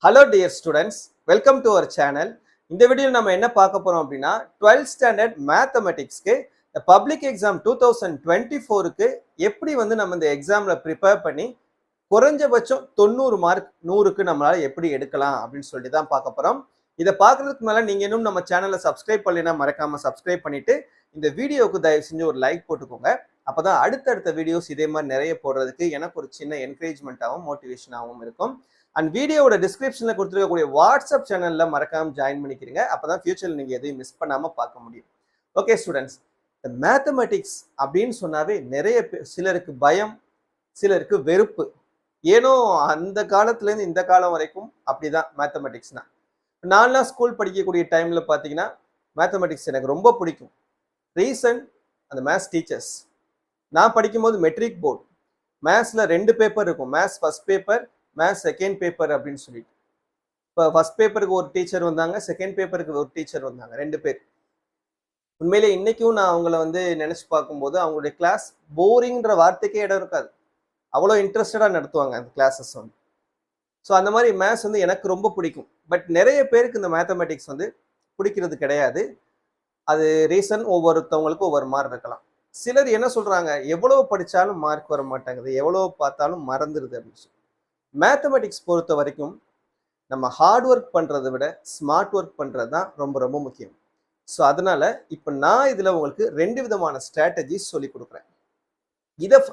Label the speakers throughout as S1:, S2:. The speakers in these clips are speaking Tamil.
S1: Hello dear students, welcome to our channel. இந்த வீடியோல நம்ம என்ன பார்க்க போறோம் அப்படின்னா 12th standard mathematicsக்கு பப்ளிக் எக்ஸாம் 2024க்கு எப்படி நம்ம இந்த எக்ஸாம்ல ப்ரிப்பேர் பண்ணி குறைஞ்சபட்சம் 90 மார்க் 100க்கு நம்மளால எப்படி எடுக்கலாம் அப்படின்னு சொல்லி தான் பார்க்க போறோம். இதை பார்க்கறதுக்கு மேல நீங்க இன்னும் நம்ம சேனலை சப்ஸ்கிரைப் பண்ணலைன்னா மறக்காம சப்ஸ்கிரைப் பண்ணிட்டு இந்த வீடியோவுக்கு தயவு செஞ்சு ஒரு லைக் போட்டுக்கோங்க. அப்பதான் அடுத்தடுத்த வீடியோஸ் இதே மாதிரி நிறைய போடுறதுக்கு எனக்கு ஒரு சின்ன என்கரேஜ்மெண்ட்டாகவும் மோட்டிவேஷனாகவும் இருக்கும். அண்ட் வீடியோவோட டிஸ்கிரிப்ஷன்ல கொடுத்துருக்கக்கூடிய வாட்ஸ்அப் சேனல்ல மறக்காம ஜாயின் பண்ணிக்கிறீங்க. அப்பதான் ஃபியூச்சர்ல நீங்க எதையும் மிஸ் பண்ணாம பார்க்க முடியும். ஓகே ஸ்டூடெண்ட்ஸ், இந்த மேத்தமெட்டிக்ஸ் அப்படின்னு சொன்னாவே நிறைய சிலருக்கு பயம், சிலருக்கு வெறுப்பு. ஏனோ அந்த காலத்துல இருந்து இந்த காலம் வரைக்கும் அப்படிதான் மேத்தமெட்டிக்ஸ்னா. நான்லாம் ஸ்கூல் படிக்கக்கூடிய டைம்ல பாத்தீங்கன்னா மேத்தமெட்டிக்ஸ் எனக்கு ரொம்ப பிடிக்கும். ரீசன் அந்த மேத்ஸ் டீச்சர்ஸ். நான் படிக்கும்போது மெட்ரிக் போர்டு, மேத்ஸ்ல 2 பேப்பர் இருக்கும். Maths first paper, maths second paper அப்படின்னு சொல்லிட்டு. இப்போ ஃபர்ஸ்ட் பேப்பருக்கு ஒரு டீச்சர் வந்தாங்க, செகண்ட் பேப்பருக்கு ஒரு டீச்சர் வந்தாங்க, 2 பேர். உண்மையிலே இன்னைக்கும் நான் அவங்கள நினைச்சு பார்க்கும்போது அவங்களுடைய கிளாஸ் போரிங்ன்ற வார்த்தைக்கே இடம் இருக்காது. அவ்வளோ இன்ட்ரெஸ்டடா நடத்துவாங்க அந்த கிளாஸஸ் ஸோ அந்த மாதிரி மேத்ஸ் எனக்கு ரொம்ப பிடிக்கும். பட் நிறைய பேருக்கு இந்த மேத்தமெட்டிக்ஸ் பிடிக்கிறது கிடையாது. அது ரீசன் ஒவ்வொருத்தவங்களுக்கும் ஒவ்வொரு மாதிரி இருக்கலாம். சிலர் என்ன சொல்றாங்க, எவ்வளவு படிச்சாலும் மார்க் வர மாட்டாங்குது, எவ்வளவு பார்த்தாலும் மறந்துடுது அப்படின்னு சொல்லி. மேத்தமெட்டிக்ஸ் பொறுத்த வரைக்கும் நம்ம ஹார்ட் ஒர்க் பண்றதை விட ஸ்மார்ட் ஒர்க் பண்றது தான் ரொம்ப ரொம்ப முக்கியம். ஸோ அதனால இப்போ நான் இதுல உங்களுக்கு 2 விதமான ஸ்ட்ராட்டஜிஸ் சொல்லி கொடுக்குறேன்.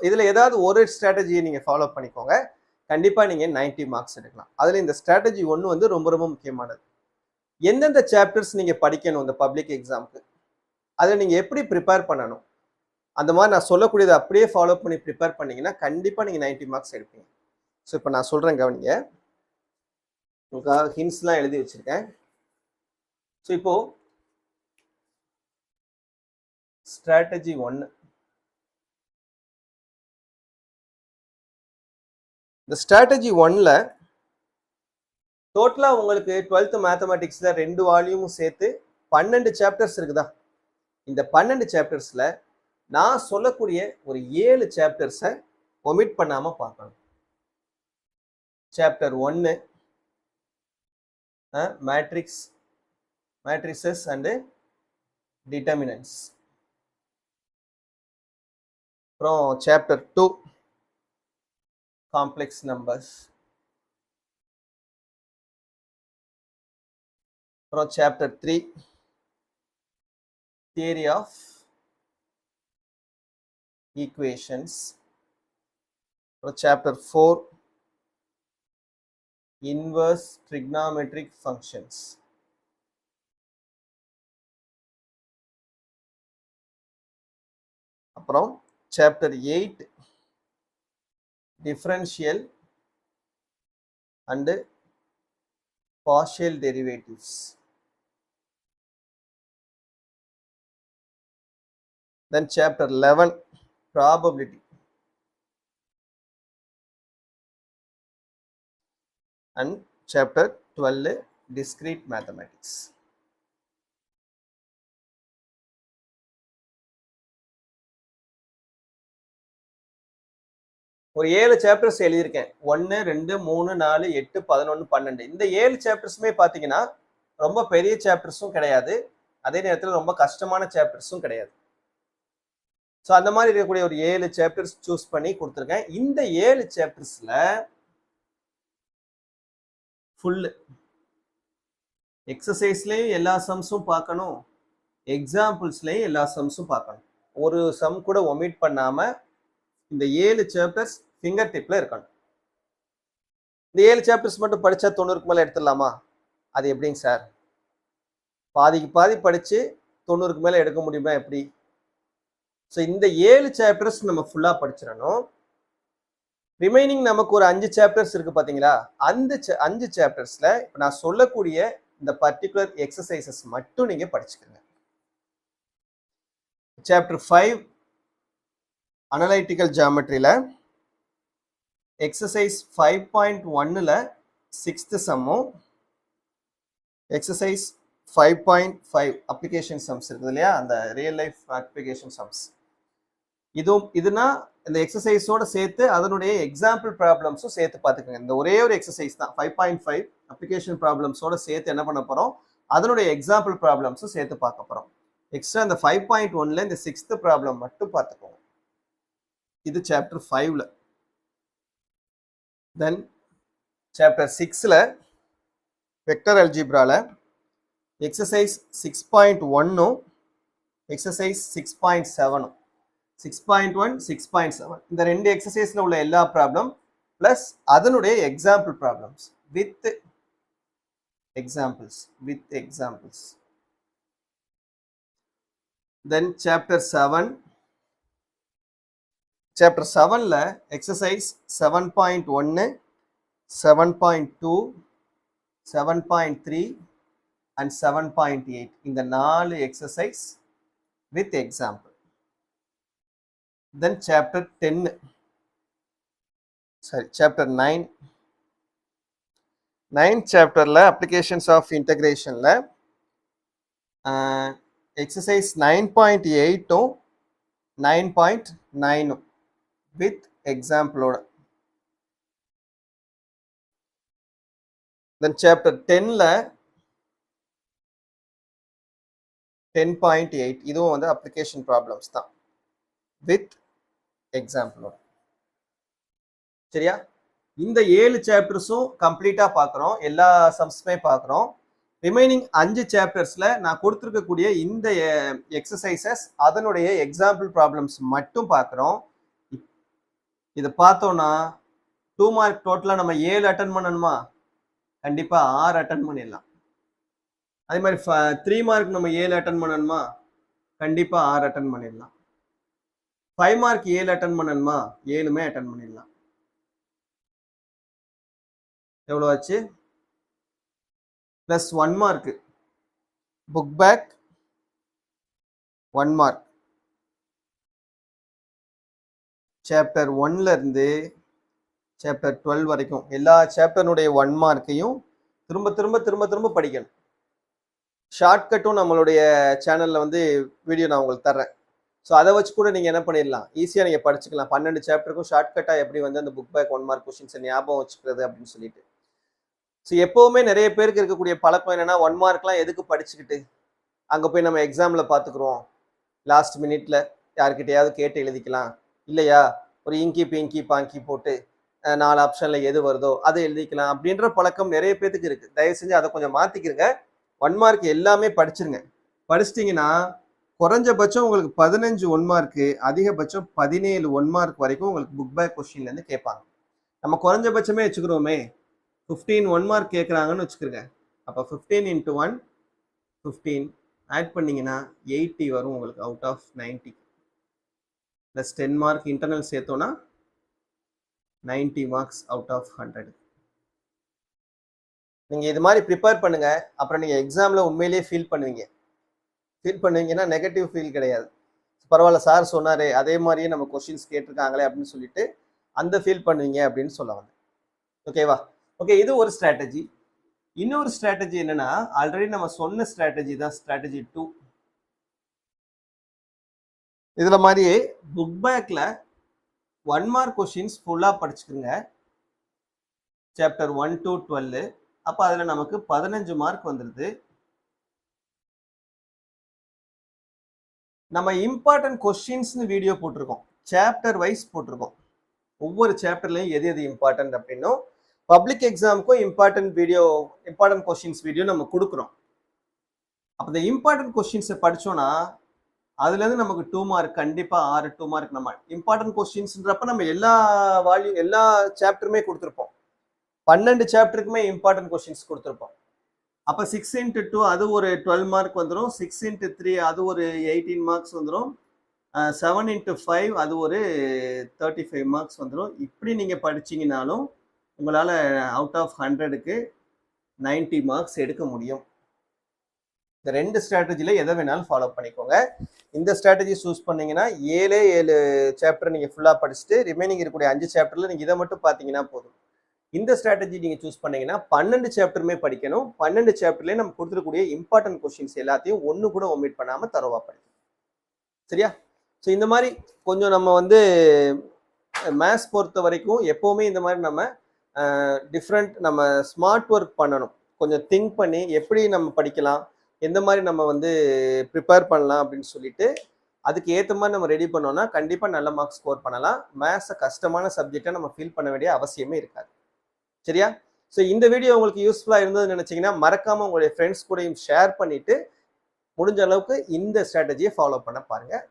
S1: இதுல ஏதாவது ஒரு ஸ்ட்ராட்டஜியை நீங்க ஃபாலோ பண்ணிக்கோங்க, கண்டிப்பா நீங்க 90 மார்க்ஸ் எடுக்கலாம். அதுல இந்த ஸ்ட்ராட்டஜி 1 ரொம்ப ரொம்ப முக்கியமானது. எந்தெந்த சாப்டர்ஸ் நீங்க படிக்கணும் இந்த பப்ளிக் எக்ஸாமுக்கு, அதை நீங்க எப்படி ப்ரிப்பேர் பண்ணணும், அந்த மாதிரி நான் சொல்லக்கூடியதை அப்படியே ஃபாலோ பண்ணி ப்ரிப்பேர் பண்ணீங்கன்னா கண்டிப்பா நீங்க 90 மார்க்ஸ் எடுப்பீங்க. ஸோ இப்போ நான் சொல்றேன் கவனிங்க. உங்களுக்காக ஹிண்ட்ஸ்லாம் எழுதி வச்சிருக்கேன். ஸோ இப்போ ஸ்ட்ராட்டஜி 1. இந்த ஸ்ட்ராட்டஜி 1ல டோட்டலா உங்களுக்கு 12th மேத்தமெட்டிக்ஸ்ல 2 வால்யூமும் சேர்த்து 12 சாப்டர்ஸ் இருக்குதா? இந்த 12 சாப்டர்ஸ்ல நான் சொல்லக்கூடிய ஒரு 7 சாப்டர்ஸை ஒமிட் பண்ணாம பார்க்கணும். Chapter 1 matrices and determinants. அப்புறம் சாப்டர் 2 காம்ப்ளெக்ஸ் நம்பர்ஸ். அப்புறம் சாப்டர் 3 தியரி ஆஃப் ஈக்குவேஷன்ஸ். அப்புறம் சாப்டர் 4 inverse trigonometric functions. அப்புறம் chapter 8 differential and partial derivatives. Then chapter 11 probability and chapter 12 discrete mathematics. ஒரு 7 சாப்டர்ஸ் எழுதியிருக்கேன். 1 2 3 4 8 11 12. இந்த 7 சாப்டர்ஸுமே பார்த்தீங்கன்னா ரொம்ப பெரிய சாப்டர்ஸும் கிடையாது, அதே நேரத்தில் ரொம்ப கஷ்டமான சாப்டர்ஸும் கிடையாது. ஸோ அந்த மாதிரி இருக்கக்கூடிய ஒரு 7 சாப்டர்ஸ் சூஸ் பண்ணி கொடுத்துருக்கேன். இந்த 7 சாப்டர்ஸ்ல ஃபுல் எக்ஸசைஸ்லயும் எல்லா சம்ஸும் பார்க்கணும், எக்ஸாம்பிள்ஸ்லயும் எல்லா சம்ஸும் பார்க்கணும். ஒரு சம் கூட ஒமிட் பண்ணாம இந்த 7 சாப்டர்ஸ் ஃபிங்கர் டிப்ல இருக்கணும். இந்த 7 சாப்டர்ஸ் மட்டும் படிச்சா 90க்கு மேல எடுத்துடலாமா? அது எப்படிங்க சார்? பாதிக்கு பாதி படிச்சு 90க்கு மேல எடுக்க முடியுமா எப்படி? ஸோ இந்த 7 சாப்டர்ஸ் நம்ம ஃபுல்லா படிச்சிடணும். ரிமைனிங் நமக்கு ஒரு 5 சாப்டர்ஸ் இருக்கு பாத்தீங்களா? அந்த 5 சாப்டர்ஸ்ல இப்போ நான் சொல்லக்கூடிய இந்த பர்டிகுலர் எக்ஸசைசஸ் மட்டும் நீங்க படிச்சுக்கோங்க. சாப்டர் 5 அனலைட்டிக்கல் ஜியாமெட்ரியில எக்ஸசைஸ் 5.1ல 6th சம்மும், எக்ஸசைஸ் 5.5 அப்ளிகேஷன் சம்ஸ் இருக்குது இல்லையா, அந்த ரியல் லைஃப் அப்ளிகேஷன் சம்ஸ். இதுனா இந்த எக்ஸசைஸோட சேர்த்து அதனுடைய எக்ஸாம்பிள் ப்ராப்ளம்ஸும் சேர்த்து பார்த்துக்கோங்க. இந்த ஒரே ஒரு எக்ஸசைஸ் தான் 5.5 அப்ளிகேஷன் ப்ராப்ளம்ஸோட சேர்த்து என்ன பண்ண போகிறோம், அதனுடைய எக்ஸாம்பிள் ப்ராப்ளம்ஸும் சேர்த்து பார்க்க போகிறோம். எக்ஸ்ட்ரா இந்த 5.1ல இந்த 6th ப்ராப்ளம் மட்டும் பார்த்துக்கோங்க. இது சாப்டர் 5ல. தென் சாப்டர் 6ல வெக்டர் அல்ஜிப்ரால எக்ஸசைஸ் 6.1ம் எக்ஸசைஸ் 6.7ம் 6.1 6.7 இந்த ரெண்டு எக்ஸசைஸ்ல உள்ள எல்லா ப்ராப்ளம் பிளஸ் அதனுடைய example problems with examples. Then chapter 7ல எக்ஸசைஸ் 7.1 7.2 7.3 and 7.8 இந்த 4 exercise with example. Then chapter 9 chapterல applications of integrationல exercise 9.8 9.9 with example ஓட. Then chapter 10ல 10.8 இதுவும் வந்து அப்ளிகேஷன் ப்ராப்ளம்ஸ் தான் வித் எக்ஸாம்பிளோட. சரியா? இந்த 7 சாப்டர்ஸும் கம்ப்ளீட்டா பார்க்குறோம், எல்லா சம்ஸுமே பார்க்குறோம். ரிமைனிங் 5 சாப்டர்ஸ்ல நான் கொடுத்துருக்கக்கூடிய இந்த எக்ஸசைசஸ் அதனுடைய எக்ஸாம்பிள் ப்ராப்ளம்ஸ் மட்டும் பார்க்குறோம். இதை பார்த்தோம்னா 2 மார்க் டோட்டலாக நம்ம 7 அட்டன் பண்ணணுமா? கண்டிப்பாக 6 அட்டன் பண்ணிடலாம். அதே மாதிரி 3 மார்க் நம்ம 7 அட்டன் பண்ணணுமா? கண்டிப்பாக 6 அட்டன் பண்ணிடலாம். 5 மார்க் 7 அட்டன் பண்ணணுமா? 7மே அட்டன் பண்ணிடலாம். எவ்வளோ ஆச்சு? Plus 1 mark book back 1 mark. Chapter 1ல இருந்து சாப்டர் 12 வரைக்கும் எல்லா சாப்டர்னுடைய 1 மார்க்கையும் திரும்ப திரும்ப திரும்ப திரும்ப படிக்கணும். ஷார்ட்கட்டும் நம்மளுடைய சேனலில் வந்து வீடியோ நான் உங்களுக்கு தர்றேன். ஸோ அதை வச்சு கூட நீங்கள் என்ன பண்ணிடலாம், ஈஸியாக நீங்கள் படிச்சுக்கலாம். 12 சாப்டருக்கும் ஷார்ட்கட்டாக எப்படி வந்து அந்த புக் பேக் 1 மார்க் கொஸ்டின்ஸை ஞாபகம் வச்சுக்கிறது அப்படின்னு சொல்லிட்டு. ஸோ எப்போவுமே நிறைய பேருக்கு இருக்கக்கூடிய பழக்கம் என்னென்னா 1 மார்க்லாம் எதுக்கு படிச்சுக்கிட்டு அங்கே போய் நம்ம எக்ஸாமில் பார்த்துக்குறோம், லாஸ்ட் மினிட்ல யார்கிட்டையாவது கேட்டு எழுதிக்கலாம், இல்லையா ஒரு இங்கி பிங்கி பாங்கி போட்டு 4 ஆப்ஷனில் எது வருதோ அதை எழுதிக்கலாம் அப்படின்ற பழக்கம் நிறைய பேருக்கு இருக்குது. தயவு செஞ்சு அதை கொஞ்சம் மாற்றிக்கிறங்க. 1 மார்க் எல்லாமே படிச்சிருங்க. படிச்சிட்டிங்கன்னா குறைஞ்சபட்சம் உங்களுக்கு 15 1 மார்க்கு, அதிகபட்சம் 17 1 மார்க் வரைக்கும் உங்களுக்கு புக் பேக் கொஸ்டின்லேருந்து கேட்பாங்க. நம்ம குறைஞ்சபட்சமே வச்சுக்கிறோமே 15 1 மார்க் கேட்குறாங்கன்னு வச்சுக்கிறங்க. அப்போ 15 × 1 15 ஆட் பண்ணிங்கன்னா 80 வரும் உங்களுக்கு out of 90. Plus 10 mark internal சேர்த்தோன்னா 90 மார்க்ஸ் அவுட் ஆஃப் 100. நீங்கள் இது மாதிரி ப்ரிப்பேர் பண்ணுங்கள். அப்புறம் நீங்கள் எக்ஸாமில் உண்மையிலேயே ஃபீல் பண்ணுவீங்கன்னா நெகட்டிவ் ஃபீல் கிடையாது. பரவாயில்ல சார் சொன்னார் அதே மாதிரியே நம்ம கொஸ்டின்ஸ் கேட்டிருக்காங்களே அப்படின்னு சொல்லிட்டு அந்த ஃபீல் பண்ணுவீங்க அப்படின்னு சொல்ல வந்தேன். ஓகேவா? ஓகே, இது ஒரு ஸ்ட்ராட்டஜி. இன்னொரு ஸ்ட்ராட்டஜி என்னன்னா, ஆல்ரெடி நம்ம சொன்ன ஸ்ட்ராட்டஜி தான் ஸ்ட்ராட்டஜி 2. இதில் மாதிரியே புக் பேக்கில் 1 மார்க் கொஸ்டின்ஸ் ஃபுல்லாக படிச்சுக்குங்க. Chapter 1 to 12. அப்போ அதில் நமக்கு 15 மார்க் வந்துடுது. நம்ம இம்பார்ட்டன்ட் கொஸ்டின்ஸ்னு வீடியோ போட்டிருக்கோம், சாப்டர் வைஸ் போட்டிருக்கோம். ஒவ்வொரு சாப்டர்லையும் எது எது இம்பார்ட்டன்ட் அப்படின்னும் பப்ளிக் எக்ஸாமுக்கும் இம்பார்ட்டன்ட் கொஸ்டின்ஸ் வீடியோ நம்ம கொடுக்குறோம். அப்போ இந்த இம்பார்ட்டன்ட் கொஸ்டின்ஸை படித்தோன்னா அதுலேருந்து நமக்கு 2 மார்க் கண்டிப்பாக 6 2 மார்க். நம்ம இம்பார்ட்டன்ட் கொஸ்டின்ஸ்ன்றப்ப நம்ம எல்லா சாப்டருமே கொடுத்துருப்போம். 12 சாப்டருக்குமே இம்பார்ட்டன்ட் கொஸ்டின்ஸ் கொடுத்துருப்போம். அப்போ 6 × 2 அது ஒரு 12 மார்க் வந்துடும். 6 × 3 அது ஒரு 18 மார்க்ஸ் வந்துடும். 7 × 5 அது ஒரு 35 மார்க்ஸ் வந்துடும். இப்படி நீங்கள் படிச்சிங்கனாலும் உங்களால் அவுட் ஆஃப் 100க்கு 90 மார்க்ஸ் எடுக்க முடியும். இந்த 2 ஸ்ட்ராட்டஜியில் எதை வேணாலும் ஃபாலோ பண்ணிக்கோங்க. இந்த ஸ்ட்ராட்டஜி சூஸ் பண்ணிங்கன்னா 7 சாப்டர் நீங்கள் ஃபுல்லாக படிச்சுட்டு ரிமைனிங் இருக்கக்கூடிய 5 சாப்டரில் நீங்கள் இதை மட்டும் பார்த்தீங்கன்னா போதும். இந்த ஸ்ட்ராட்டஜி நீங்கள் சூஸ் பண்ணீங்கன்னா 12 சாப்டருமே படிக்கணும். 12 சாப்டர்லேயே நம்ம கொடுத்துருக்கூடிய இம்பார்ட்டன்ட் கொஸ்டின்ஸ் எல்லாத்தையும் ஒன்று கூட ஒமிட் பண்ணாமல் தரோவா படிக்கணும். சரியா? ஸோ இந்த மாதிரி கொஞ்சம் நம்ம வந்து மேத்ஸ் பொறுத்த வரைக்கும் எப்போவுமே இந்த மாதிரி நம்ம டிஃப்ரெண்ட் நம்ம ஸ்மார்ட் ஒர்க் பண்ணணும். கொஞ்சம் திங்க் பண்ணி எப்படி நம்ம படிக்கலாம், எந்த மாதிரி நம்ம வந்து ப்ரிப்பேர் பண்ணலாம் அப்படின்னு சொல்லிட்டு அதுக்கு ஏற்ற மாதிரி நம்ம ரெடி பண்ணோம்னா கண்டிப்பாக நல்ல மார்க்ஸ் ஸ்கோர் பண்ணலாம். மேத்ஸை கஷ்டமான சப்ஜெக்டை நம்ம ஃபீல் பண்ண வேண்டிய அவசியமே இருக்காது. சரியா? ஸோ இந்த வீடியோ உங்களுக்கு யூஸ்ஃபுல்லாக இருந்ததுன்னு நினச்சிங்கன்னா மறக்காமல் உங்களுடைய ஃப்ரெண்ட்ஸ் கூடயும் ஷேர் பண்ணிவிட்டு முடிஞ்ச அளவுக்கு இந்த ஸ்ட்ராட்டஜியை ஃபாலோ பண்ண பாருங்கள்.